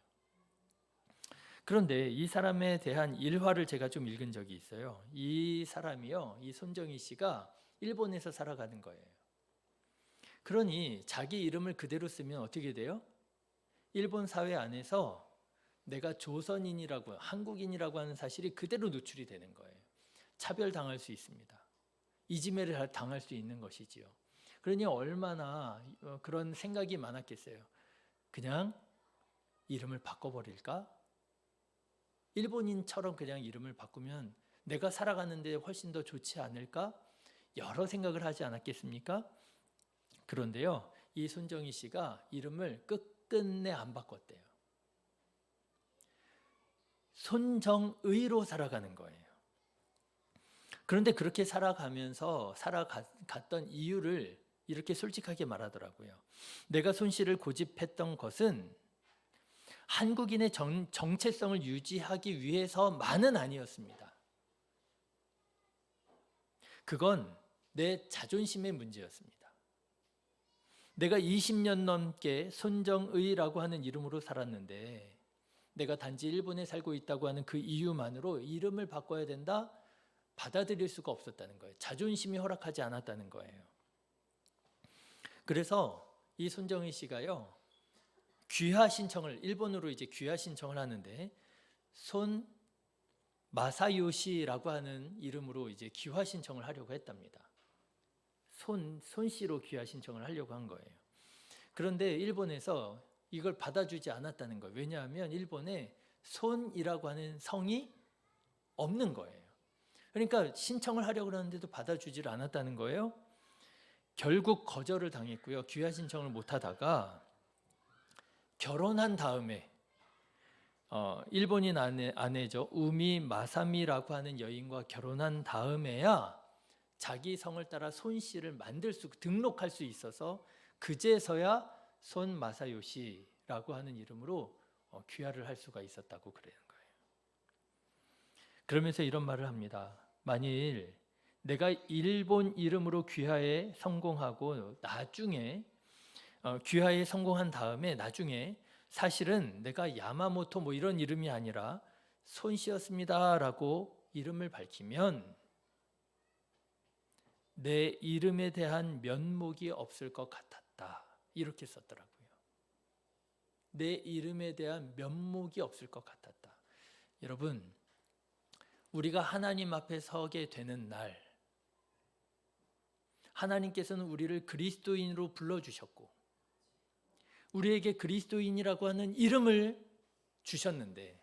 그런데 이 사람에 대한 일화를 제가 좀 읽은 적이 있어요. 이 사람이요, 이 손정희 씨가 일본에서 살아가는 거예요. 그러니 자기 이름을 그대로 쓰면 어떻게 돼요? 일본 사회 안에서 내가 조선인이라고, 한국인이라고 하는 사실이 그대로 노출이 되는 거예요. 차별당할 수 있습니다. 이지매를 당할 수 있는 것이지요. 그러니 얼마나 그런 생각이 많았겠어요. 그냥 이름을 바꿔버릴까? 일본인처럼 그냥 이름을 바꾸면 내가 살아가는데 훨씬 더 좋지 않을까? 여러 생각을 하지 않았겠습니까? 그런데요, 이 손정희 씨가 이름을 끝끝내 안 바꿨대요. 손정의로 살아가는 거예요. 그런데 그렇게 살아가면서 살아갔던 이유를 이렇게 솔직하게 말하더라고요. 내가 손 씨를 고집했던 것은 한국인의 정체성을 유지하기 위해서만은 아니었습니다. 그건 내 자존심의 문제였습니다. 내가 20년 넘게 손정의라고 하는 이름으로 살았는데 내가 단지 일본에 살고 있다고 하는 그 이유만으로 이름을 바꿔야 된다? 받아들일 수가 없었다는 거예요. 자존심이 허락하지 않았다는 거예요. 그래서 이 손정희 씨가요, 귀화 신청을, 일본으로 이제 귀화 신청을 하는데 손 마사요시라고 하는 이름으로 이제 귀화 신청을 하려고 했답니다. 손 씨로 귀화 신청을 하려고 한 거예요. 그런데 일본에서 이걸 받아주지 않았다는 거예요. 왜냐하면 일본에 손이라고 하는 성이 없는 거예요. 그러니까 신청을 하려고 하는데도 받아주질 않았다는 거예요. 결국 거절을 당했고요. 귀화 신청을 못 하다가 결혼한 다음에 일본인 아내죠. 우미 마사미라고 하는 여인과 결혼한 다음에야 자기 성을 따라 손 씨를 등록할 수 있어서 그제서야 손 마사요시라고 하는 이름으로 귀화를 할 수가 있었다고 그러는 거예요. 그러면서 이런 말을 합니다. 만일 내가 일본 이름으로 귀화에 성공하고 나중에 귀화에 성공한 다음에 나중에 사실은 내가 야마모토 뭐 이런 이름이 아니라 손씨였습니다라고 이름을 밝히면 내 이름에 대한 면목이 없을 것 같았다. 이렇게 썼더라고요. 내 이름에 대한 면목이 없을 것 같았다. 여러분, 우리가 하나님 앞에 서게 되는 날, 하나님께서는 우리를 그리스도인으로 불러주셨고 우리에게 그리스도인이라고 하는 이름을 주셨는데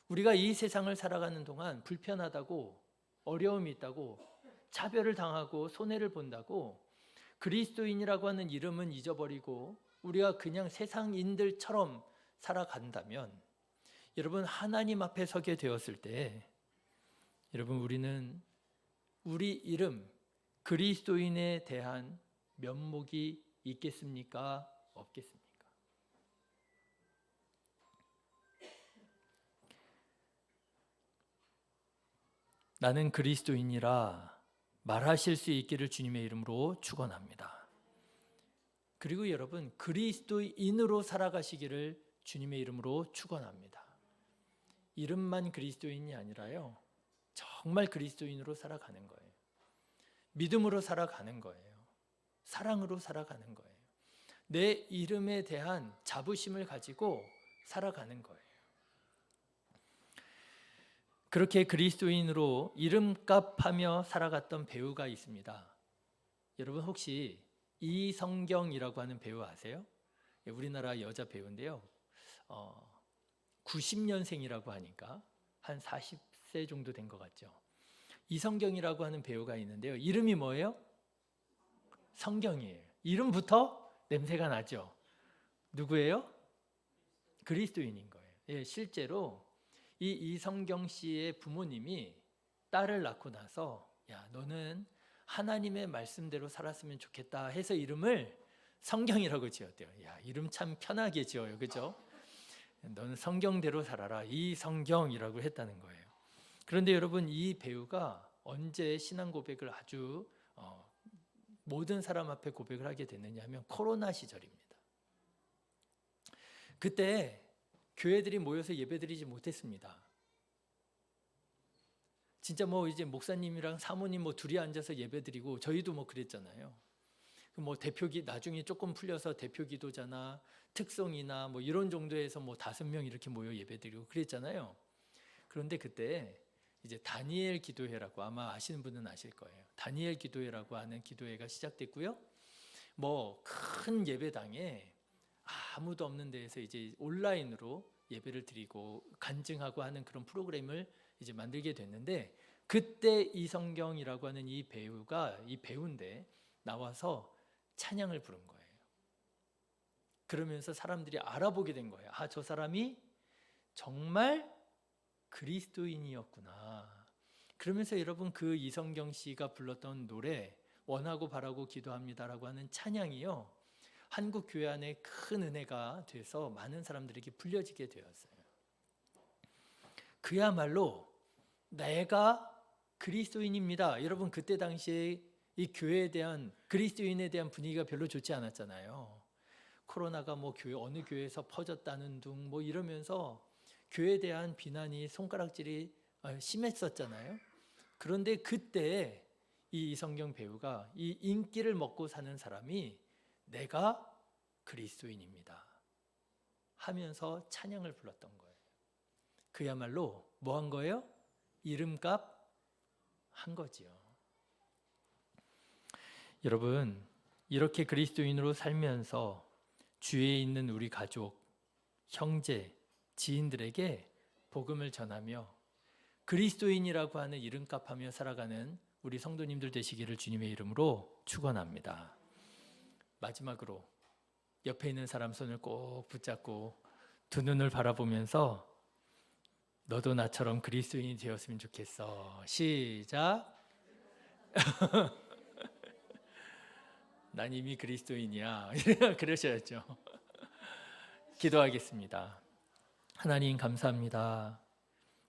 우리가 이 세상을 살아가는 동안 불편하다고, 어려움이 있다고, 차별을 당하고 손해를 본다고 그리스도인이라고 하는 이름은 잊어버리고 우리가 그냥 세상인들처럼 살아간다면 여러분, 하나님 앞에 서게 되었을 때 여러분, 우리는 우리 이름 그리스도인에 대한 면목이 있겠습니까? 없겠습니까? 나는 그리스도인이라 말하실 수 있기를 주님의 이름으로 축원합니다. 그리고 여러분, 그리스도인으로 살아가시기를 주님의 이름으로 축원합니다. 이름만 그리스도인이 아니라요, 정말 그리스도인으로 살아가는 거예요. 믿음으로 살아가는 거예요. 사랑으로 살아가는 거예요. 내 이름에 대한 자부심을 가지고 살아가는 거예요. 그렇게 그리스도인으로 이름값하며 살아갔던 배우가 있습니다. 여러분 혹시 이성경이라고 하는 배우 아세요? 우리나라 여자 배우인데요. 90년생이라고 하니까 한 40세 정도 된 것 같죠. 이성경이라고 하는 배우가 있는데요. 이름이 뭐예요? 성경이에요. 이름부터 냄새가 나죠. 누구예요? 그리스도인인 거예요. 예, 실제로 이 이성경 씨의 부모님이 딸을 낳고 나서 야, 너는 하나님의 말씀대로 살았으면 좋겠다 해서 이름을 성경이라고 지었대요. 야, 이름 참 편하게 지어요. 그죠? 너는 성경대로 살아라. 이성경이라고 했다는 거예요. 그런데 여러분, 이 배우가 언제 신앙 고백을 아주 모든 사람 앞에 고백을 하게 됐느냐 하면 코로나 시절입니다. 그때 교회들이 모여서 예배드리지 못했습니다. 진짜 뭐 이제 목사님이랑 사모님 뭐 둘이 앉아서 예배드리고 저희도 뭐 그랬잖아요. 뭐 대표기 나중에 조금 풀려서 대표 기도자나 특성이나 뭐 이런 정도에서 뭐 5명 이렇게 모여 예배드리고 그랬잖아요. 그런데 그때 이제 다니엘 기도회라고 아마 아시는 분은 아실 거예요. 다니엘 기도회라고 하는 기도회가 시작됐고요. 뭐 큰 예배당에 아무도 없는 데에서 이제 온라인으로 예배를 드리고 간증하고 하는 그런 프로그램을 이제 만들게 됐는데 그때 이성경이라고 하는 이 배우가 이 배우인데 나와서 찬양을 부른 거예요. 그러면서 사람들이 알아보게 된 거예요. 아, 저 사람이 정말 그리스도인이었구나. 그러면서 여러분 그 이성경 씨가 불렀던 노래 원하고 바라고 기도합니다라고 하는 찬양이요. 한국 교회 안에 큰 은혜가 돼서 많은 사람들에게 불려지게 되었어요. 그야말로 내가 그리스도인입니다. 여러분 그때 당시에 이 교회에 대한 그리스도인에 대한 분위기가 별로 좋지 않았잖아요. 코로나가 뭐 교회 어느 교회에서 퍼졌다는 둥 뭐 이러면서 교회에 대한 비난이 손가락질이 심했었잖아요. 그런데 그때 이 이성경 배우가 이 인기를 먹고 사는 사람이 내가 그리스도인입니다 하면서 찬양을 불렀던 거예요. 그야말로 뭐 한 거예요? 이름값 한 거지요. 여러분 이렇게 그리스도인으로 살면서 주위에 있는 우리 가족, 형제, 지인들에게 복음을 전하며 그리스도인이라고 하는 이름값하며 살아가는 우리 성도님들 되시기를 주님의 이름으로 축원합니다. 마지막으로 옆에 있는 사람 손을 꼭 붙잡고 두 눈을 바라보면서 너도 나처럼 그리스도인이 되었으면 좋겠어. 시작. 난 이미 그리스도인이야. 그러셔야죠. 기도하겠습니다. 하나님 감사합니다.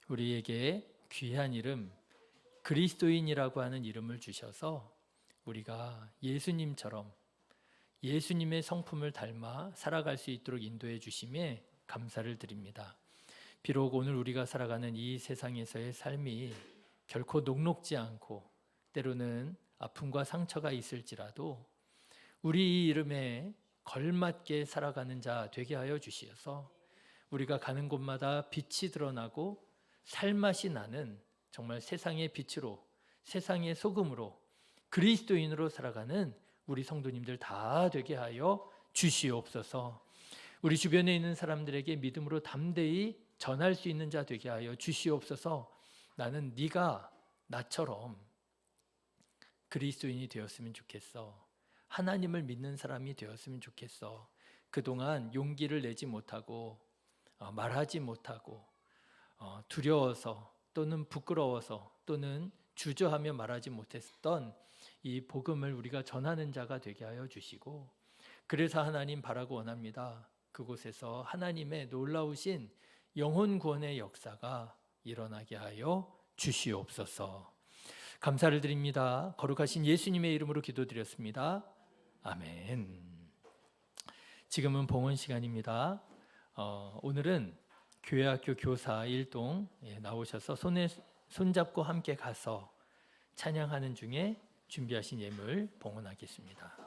우리에게 귀한 이름 그리스도인이라고 하는 이름을 주셔서 우리가 예수님처럼 예수님의 성품을 닮아 살아갈 수 있도록 인도해 주심에 감사를 드립니다. 비록 오늘 우리가 살아가는 이 세상에서의 삶이 결코 녹록지 않고 때로는 아픔과 상처가 있을지라도 우리 이 이름에 걸맞게 살아가는 자 되게 하여 주시어서 우리가 가는 곳마다 빛이 드러나고 살맛이 나는 정말 세상의 빛으로 세상의 소금으로 그리스도인으로 살아가는 우리 성도님들 다 되게 하여 주시옵소서. 우리 주변에 있는 사람들에게 믿음으로 담대히 전할 수 있는 자 되게 하여 주시옵소서. 나는 네가 나처럼 그리스도인이 되었으면 좋겠어. 하나님을 믿는 사람이 되었으면 좋겠어. 그동안 용기를 내지 못하고 말하지 못하고 두려워서 또는 부끄러워서 또는 주저하며 말하지 못했던 이 복음을 우리가 전하는 자가 되게 하여 주시고 그래서 하나님 바라고 원합니다. 그곳에서 하나님의 놀라우신 영혼 구원의 역사가 일어나게 하여 주시옵소서. 감사를 드립니다. 거룩하신 예수님의 이름으로 기도드렸습니다. 아멘. 지금은 봉헌 시간입니다. 오늘은 교회학교 교사 일동 나오셔서 손에 손잡고 함께 가서 찬양하는 중에 준비하신 예물 봉헌하겠습니다.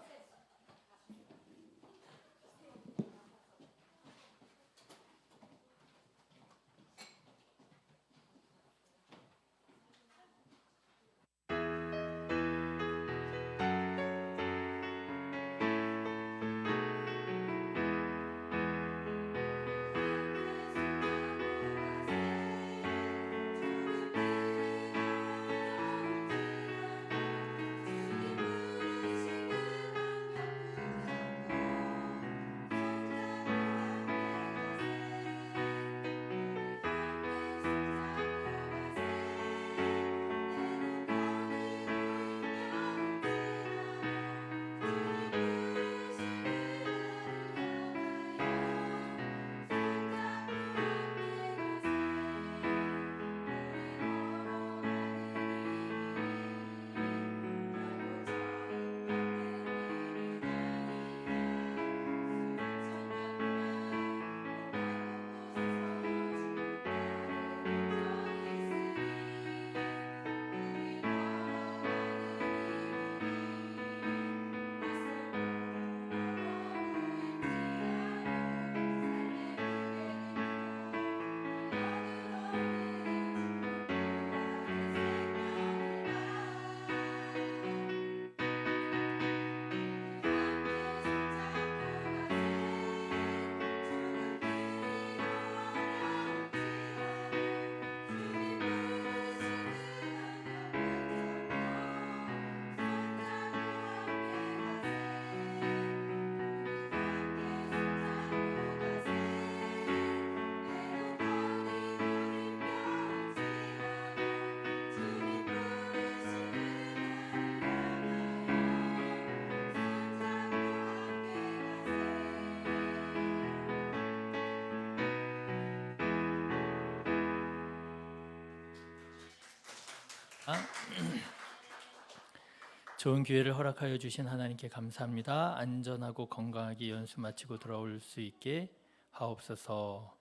좋은 기회를 허락하여 주신 하나님께 감사합니다. 안전하고 건강하게 연수 마치고 돌아올 수 있게 하옵소서.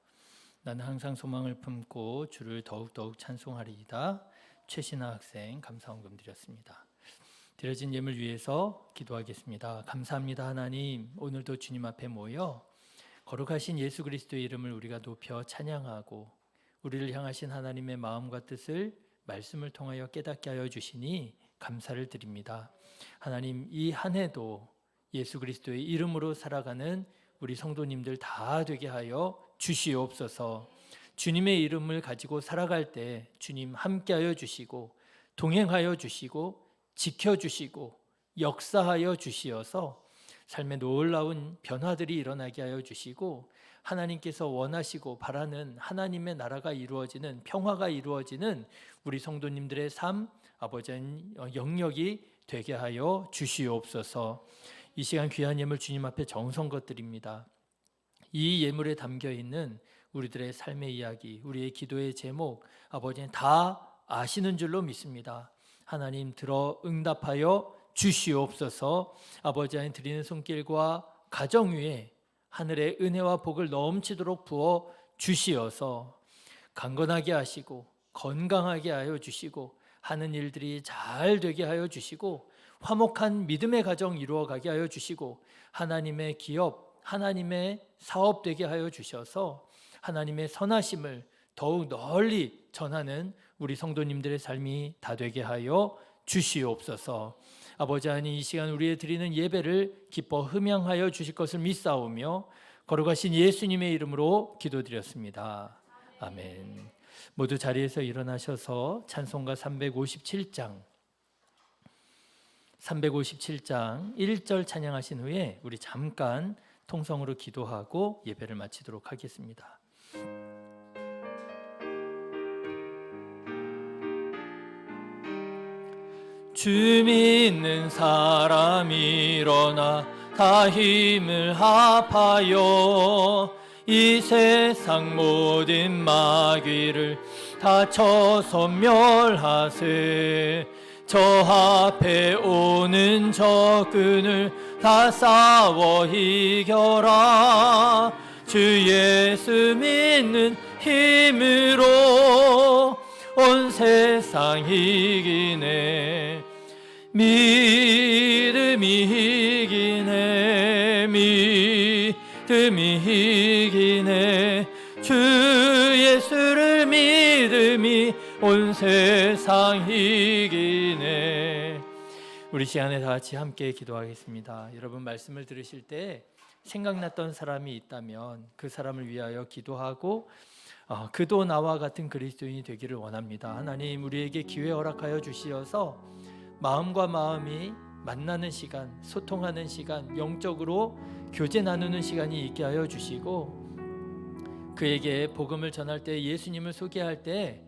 나는 항상 소망을 품고 주를 더욱더욱 찬송하리이다. 최신아 학생 감사원금 드렸습니다. 드려진 예물 위해서 기도하겠습니다. 감사합니다 하나님. 오늘도 주님 앞에 모여 거룩하신 예수 그리스도의 이름을 우리가 높여 찬양하고 우리를 향하신 하나님의 마음과 뜻을 말씀을 통하여 깨닫게 하여 주시니 감사를 드립니다. 하나님, 이 한 해도 예수 그리스도의 이름으로 살아가는 우리 성도님들 다 되게 하여 주시옵소서. 주님의 이름을 가지고 살아갈 때 주님 함께하여 주시고 동행하여 주시고 지켜주시고 역사하여 주시어서 삶의 놀라운 변화들이 일어나게 하여 주시고 하나님께서 원하시고 바라는 하나님의 나라가 이루어지는 평화가 이루어지는 우리 성도님들의 삶 아버지의 영역이 되게 하여 주시옵소서. 이 시간 귀한 예물 주님 앞에 정성껏 드립니다. 이 예물에 담겨 있는 우리들의 삶의 이야기, 우리의 기도의 제목 아버지는 다 아시는 줄로 믿습니다. 하나님 들어 응답하여 주시옵소서. 아버지 하나님 드리는 손길과 가정 위에 하늘의 은혜와 복을 넘치도록 부어 주시어서 강건하게 하시고 건강하게 하여 주시고 하는 일들이 잘 되게 하여 주시고 화목한 믿음의 가정 이루어가게 하여 주시고 하나님의 기업, 하나님의 사업 되게 하여 주셔서 하나님의 선하심을 더욱 널리 전하는 우리 성도님들의 삶이 다 되게 하여 주시옵소서. 아버지 하나님, 이 시간 우리의 드리는 예배를 기뻐 흠양하여 주실 것을 믿사오며 거룩하신 예수님의 이름으로 기도드렸습니다. 아멘. 모두 자리에서 일어나셔서 찬송가 357장 1절 찬양하신 후에 우리 잠깐 통성으로 기도하고 예배를 마치도록 하겠습니다. 주 믿는 사람 일어나 다 힘을 합하여 이 세상 모든 마귀를 다 쳐서 멸하세. 저 앞에 오는 적군을 다 싸워 이겨라. 주 예수 믿는 힘으로 온 세상 이기네. 믿음이 이기네. 믿음이 이기네. 주 예수를 믿음이 온 세상 이기네. 우리 시간에 다 같이 함께 기도하겠습니다. 여러분, 말씀을 들으실 때 생각났던 사람이 있다면 그 사람을 위하여 기도하고 그도 나와 같은 그리스도인이 되기를 원합니다. 하나님, 우리에게 기회 허락하여 주시어서 마음과 마음이 만나는 시간, 소통하는 시간, 영적으로 교제 나누는 시간이 있게 하여 주시고, 그에게 복음을 전할 때, 예수님을 소개할 때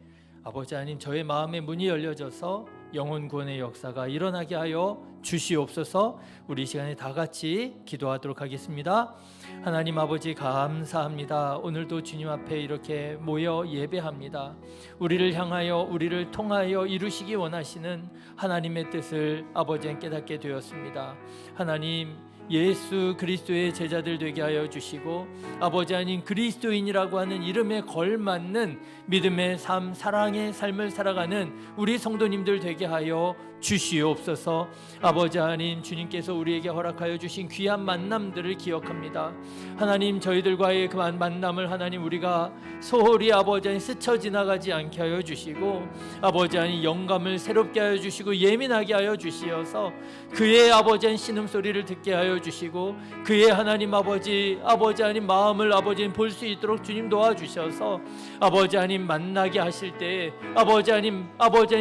아버지 하나님, 저의 마음의 문이 열려져서 영혼 구원의 역사가 일어나게 하여 주시옵소서. 우리 시간에 다 같이 기도하도록 하겠습니다. 하나님 아버지, 감사합니다. 오늘도 주님 앞에 이렇게 모여 예배합니다. 우리를 향하여, 우리를 통하여 이루시기 원하시는 하나님의 뜻을 아버지는 깨닫게 되었습니다. 하나님, 예수 그리스도의 제자들 되게 하여 주시고, 아버지 하나님, 그리스도인이라고 하는 이름에 걸맞는 믿음의 삶, 사랑의 삶을 살아가는 우리 성도님들 되게 하여 주시옵소서. 아버지 하나님, 주님께서 우리에게 허락하여 주신 귀한 만남들을 기억합니다. 하나님, 저희들과의 그 만남을 하나님 우리가 소홀히 아버지 하나님 스쳐 지나가지 않게 하여 주시고, 아버지 하나님 영감을 새롭게 하여 주시고 예민하게 하여 주시어서 그의 아버지 하나님 신음소리를 듣게 하여 주시고, 그의 하나님 아버지 하나님 마음을 아버지 하나님 볼 수 있도록 주님 도와주셔서 아버지 하나님 만나게 하실 때, 아버지 하나님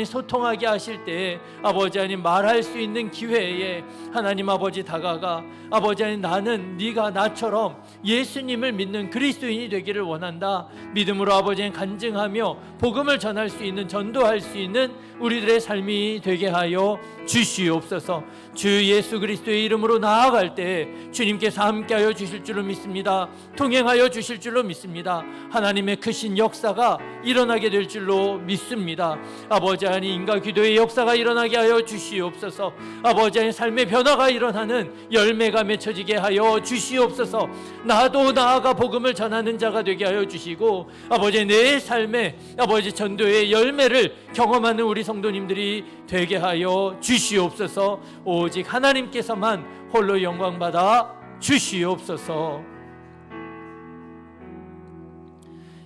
소통하게 하실 때, 아버지 하나님 말할 수 있는 기회에 하나님 아버지 다가가, 아버지 하나님 나는 네가 나처럼 예수님을 믿는 그리스도인이 되기를 원한다. 믿음으로 아버지 하나님 간증하며 복음을 전할 수 있는, 전도할 수 있는 우리들의 삶이 되게 하여 주시옵소서. 주 예수 그리스도의 이름으로 나아갈 때 주님께서 함께하여 주실 줄로 믿습니다. 통행하여 주실 줄로 믿습니다. 하나님의 크신 역사가 일어나게 될 줄로 믿습니다. 아버지 하나님, 인과 기도의 역사가 일어나게 하여 주시옵소서. 아버지 하나님, 삶의 변화가 일어나는 열매가 맺혀지게 하여 주시옵소서. 나도 나아가 복음을 전하는 자가 되게 하여 주시고, 아버지 내 삶에 아버지 전도의 열매를 경험하는 우리 성도님들이 되게 하여 주시옵소서. 오직 하나님께서만 홀로 영광 받아 주시옵소서.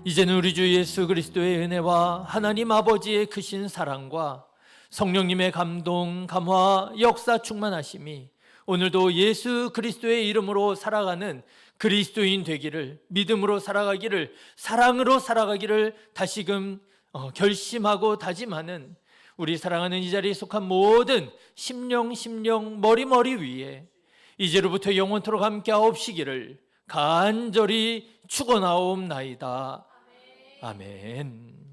이제는 우리 주 예수 그리스도의 은혜와 하나님 아버지의 크신 사랑과 성령님의 감동, 감화, 역사 충만하심이 오늘도 예수 그리스도의 이름으로 살아가는 그리스도인 되기를, 믿음으로 살아가기를, 사랑으로 살아가기를 다시금 결심하고 다짐하는 우리 사랑하는 이 자리에 속한 모든 심령 머리 위에 이제로부터 영원토록 함께하옵시기를 간절히 축원하옵나이다. 아멘.